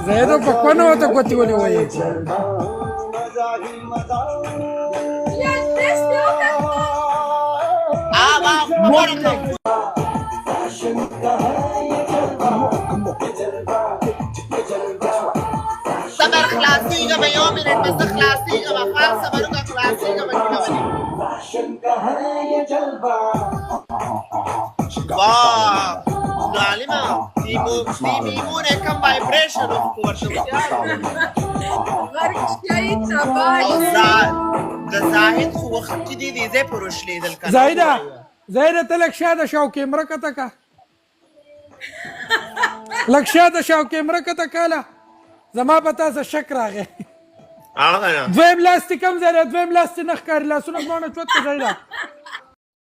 زيادة بكونا وتكوتي ولي وي صبر خلاصيगा भैया मिनट में से खलासीगा वफार صبرों का खलासीगा बनेगा वाह ظالما تيمون كم فايبريشن اوف كورس زاهد خو وقت دي زي پروش لیدل کنه زاهده تلک شاده شاو کیمره کته کا لک شاده شاو کیمره کته کاله زما پتا څه شک راغی هغه دویم لاستي کم زره دویم لاستي نخ کار لاسونه مونږ چوت زاهده